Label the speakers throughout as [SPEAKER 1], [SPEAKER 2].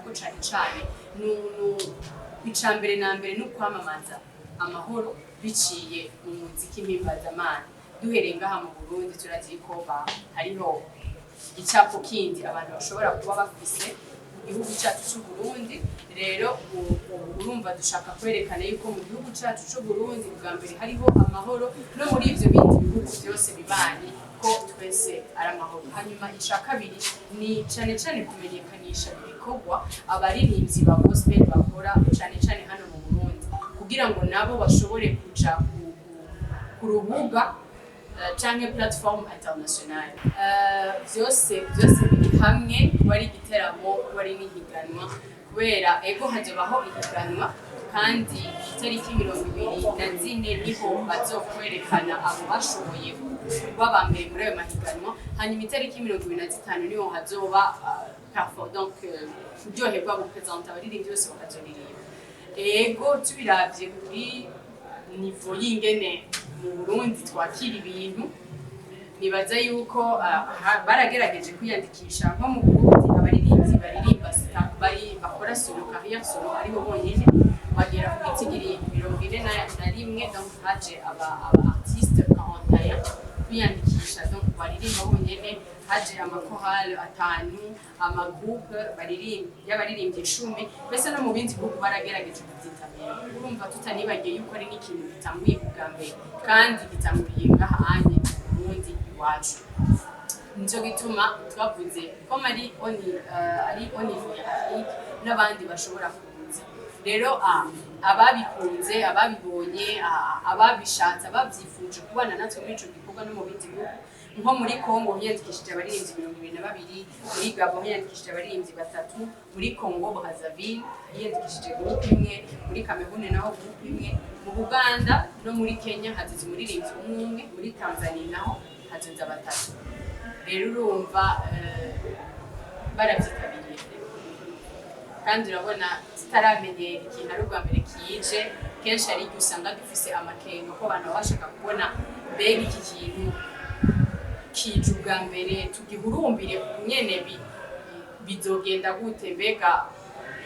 [SPEAKER 1] ko cane icambere na mbere no kwamamaza amahoro biciye mu muziki mpimbazamana. Duhereye ngaha mu Burundi turazi ko hariho icapo kindi abantu bashobora kuba bafise mu gihugu cyacu cy'u Burundi. Rero urumva dushaka kwerekana yuko mu gihugu cyacu cy'u Burundi bwa mbere hariho amahoro, no muri ivyo bindi bihugu byose bibanye ko twese ari amahoro. Hanyuma ica kabiri ni cane kumenyekanisha ibikorwa abaririmbyi ba gospel bakora cane hano mu Burundi, kugira ngo nabo bashobore kuja ku rubuga canke platform international. Vyose biri hamwe, kuba ari igiteramo, kuba ari n'ihiganwa, kubera ego hazobaho ihiganwa kandi itariki 24 niho bazokwerekana abo bashoboye kuba ba mbere muri ayo mahiganwa. Hanyuma itariki 25 niho hazoba donc kuryoherwa gupresenta abaririmbyi bose bakazoririmba. Ego tubiravye kuri nivo y'ingene mu Burundi twakira ibintu, nibaza yuko baragerageje kwiyandikisha nko mu Burundi abaririmbyi baririmba bakora solo carrière solo aribo bonyene bagera ku gitigiri 41, donc haje aba artiste 41 kwiyandikisha, donc baririmba bonyene. Haje amakorali 5, amagroupe y'abaririmbyi 10, mbese no mu bindi bihugu baragerageje kubyitabira. Urumva tutanibagiye yuko ari n'ikintu gitanguye bwa mbere kandi gitanguriye ngahanye mu Burundi iwacu. Nico gituma twavuze ko ari onirifique n'abandi bashobora kuza. Rero ababikunze, ababibonye, ababishatse, abavyifuje kubana natwe muri ico gikorwa no mu bindi bihugu, nko muri Congo hiyandikishije abaririmbyi 22, muri Gabon hiyandikishije abaririmbyi 3, muri Congo Brazzaville hiyandikishije groupe imwe, muri Cameroon naho groupe imwe, mu Uganda no muri Kenya hazize umuririmbyi umwe, muri Tanzania naho hazize 3. Rero urumva baravyitabiriye kandi urabona tutaramenyera ikintu ari ubwa mbere kije. Kenshi ari igihe usanga dufise amakenga ko abantu bashaka kubona mbega iki kintu kije ubwa mbere tugihurumbire nyene bizogenda gute, mbega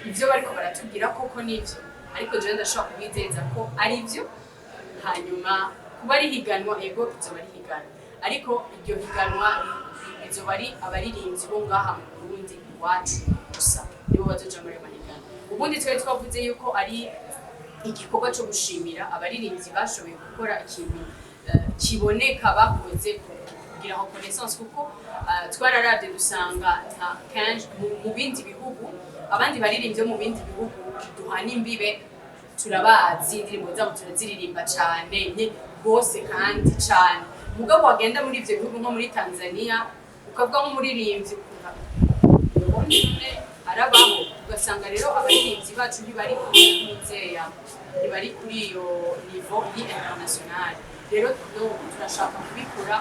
[SPEAKER 1] ivyo bariko baratubwira koko nivyo. Ariko jewe ndashobora kubizeza ko ari vyo. Hanyuma kuba ari higanwa, ego izoba ari higanwa, ariko iryo higanwa izoba ari abaririmbyi bo ngaha mu Burundi iwacu gusa nibo bazoja muri mahiganwa. Ubundi twari twavuze yuko ari igikorwa cyo gushimira abaririmbyi bashoboye gukora ikintu kiboneka bakoze kugira ngo connaissance, kuko twararavye dusanga mu bindi bihugu abandi baririmbyi mu bindi bihugu duhana imbibe turabazi, indirimbo zabo turaziririmba cane gose kandi cane. Mugabo wagenda muri ivyo bihugu nko muri Tanzania ukavuga nk'umuririmbyi arabaho, ugasanga rero abaririmbyi bacu ntibari kuri iyo niveau international. Rero turashaka kubikora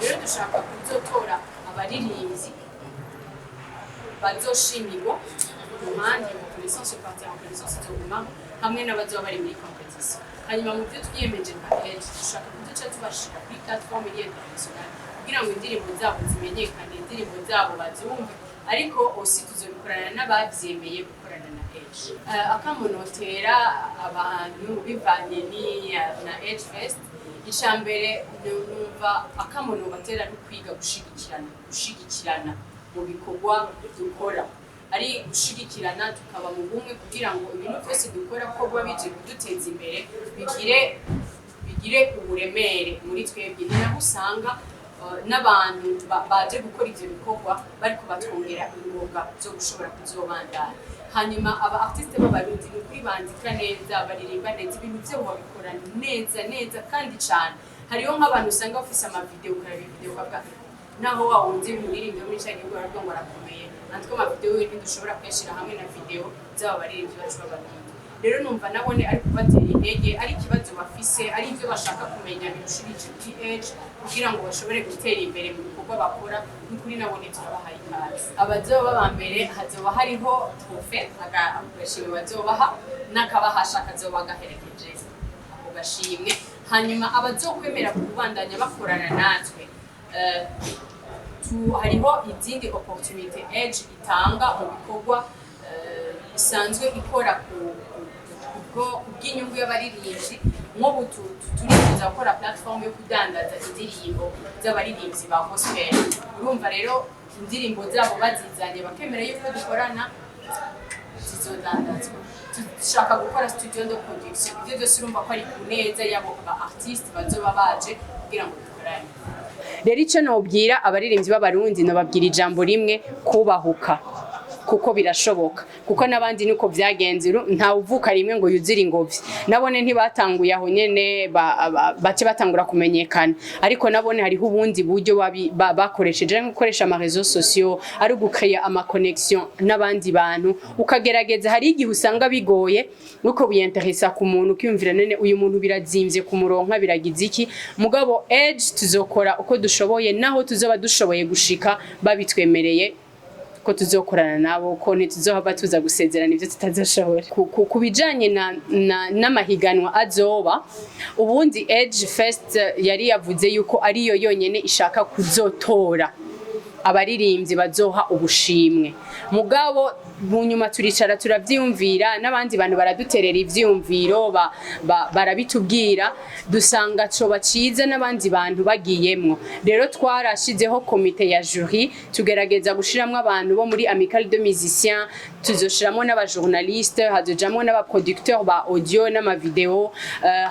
[SPEAKER 1] rero dushaka kuzotora abaririmbyi bazoshimirwa umuhandi mu connaissance partie en connaissance zoguma hamwe n'abazoba bari muri competition. Hanyuma mu byo twiyemeje nka Edge dushaka kuduca tubashira kuri platform international kugira ngo indirimbo zabo zimenyekane, indirimbo zabo bazumve, ariko aussi tuzobikorana n'abavyemeye gukorana na Edge. Akamunotera abantu bivanye na Edge Fest, icambere numva akamuno batera no kwiga gushigikirana mu bikorwa dukora, ari gushigikirana tukaba mu bumwe kugira ngo ibintu byose dukora ko biba bije kuduteza imbere bigire uburemere muri twebwe. Ni naho usanga n'abantu baje gukora ivyo bikorwa bariko batwongera ingoga zo gushobora kuzobandana. Hanyuma aba artiste b'abarundi ni kuri bandika neza, baririmba neza, ibintu byabo babikora neza kandi cane. Hariho nk'abantu usanga bafise amavideo, ukaraba video kavuga naho wawundi umuririmbyi muri cya gihugu ariko ngo arakomeye, natwe amavideo ye ntidushobora kuyashira hamwe na video z'aba baririmbyi bacu b'abarundi. Rero numva nabone ari kubatera intege, ari ikibazo bafise, ari ivyo bashaka kumenya birushirije kuri Edge kugira ngo bashobore gutera imbere mu bikorwa bakora. N'ukuri nabone turabahaye ikaze. Abazoba ba mbere hazoba hariho trophée agashimwe bazobaha n'akabahasha kazoba gaherekeje ako gashimwe. Hanyuma abazokwemera kubandanya bakorana natwe hariho izindi opportunity Edge itanga mu bikorwa isanzwe ikora bw'inyungu y'abaririmbyi nk'ubu turifuza gukora platform yo kudandaza indirimbo z'abaririmbyi ba gospel. Urumva rero indirimbo zabo bazizanye bakemera yuko dukorana zizodandazwa. Dushaka gukora studio de production, ibyo byose urumva ko ari ku neza y'abo ba artiste bazoba baje kugira ngo dukorane. Rero icyo nobwira abaririmbyi b'abarundi nobabwira ijambo rimwe: kubahuka, kuko birashoboka, kuko nabandi niko byagenze. Nta uvuka rimwe ngo yuzire ingobyi. Nabone ntibatanguye aho nyene bace batangura kumenyekana, ariko nabone hariho ubundi buryo bakoresheje nko gukoresha ama réseaux sociaux, ari gukreya ama connexion n'abandi bantu, ukagerageza. Hari igihe usanga bigoye nuko biyenteresa ku muntu, kwiyumvira nene uyu muntu birazimvye ku muronka, biragize iki. Mugabo Edge tuzokora uko dushoboye, naho tuzoba dushoboye gushika babitwemereye ko tuzokorana nabo, ko ntituzohava tuza gusezerana ivyo tutazoshobora. Ku bijanye n'amahiganwa azoba, ubundi Edge Fest yari yavuze yuko ariyo yonyene ishaka kuzotora abaririmbyi bazoha ubushimwe. Mugabo bunyuma turicara turavyumvira, n'abandi bantu baraduterera ivyumviro, barabitubwira, dusanga coba ciza n'abandi bantu bagiyemwo. Rero twarashizeho komite ya jury, tugerageza gushiramwo abantu bo muri Amicale de Musiciens, tuzoshiramo n'abajournaliste, hazojamwo n'abaproducteurs ba audio n'ama video,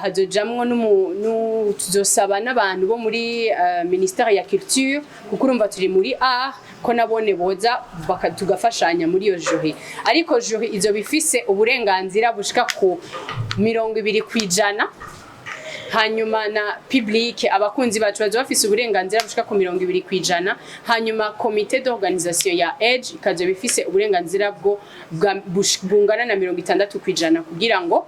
[SPEAKER 1] hazojamwo tuzosaba n'abantu bo muri ministère ya culture, kuko urumva turi muri art, ko nabone boza tugafashanya muri iyo jury. Ariko jury izo bifise uburenganzira bushika ku 20%, hanyuma na public abakunzi bacu bazo bafise uburenganzira bushika ku 20%, hanyuma comité d'organisation ya Edge ikazo bifise uburenganzira bwo bungana na 60% kugira ngo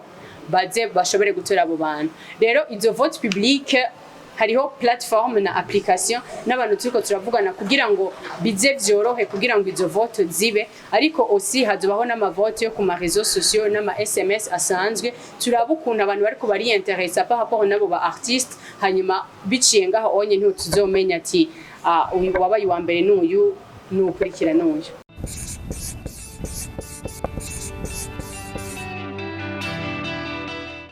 [SPEAKER 1] baze bashobore gutora abo bantu. Rero izo vote public hariho platform na application n'abantu turiko turavugana kugira ngo bize vyorohe, kugira ngo izo vote zibe. Ariko aussi hazobaho n'amavote yo ku ma réseaux sociaux n'ama SMS asanzwe, turabukuntu abantu bariko bari interesa par rapport nabo ba artiste, hanyuma biciye ngaho onye ntutuzomenya ati uyu wabaye wa mbere n'uyu n'ukurikira n'uyu.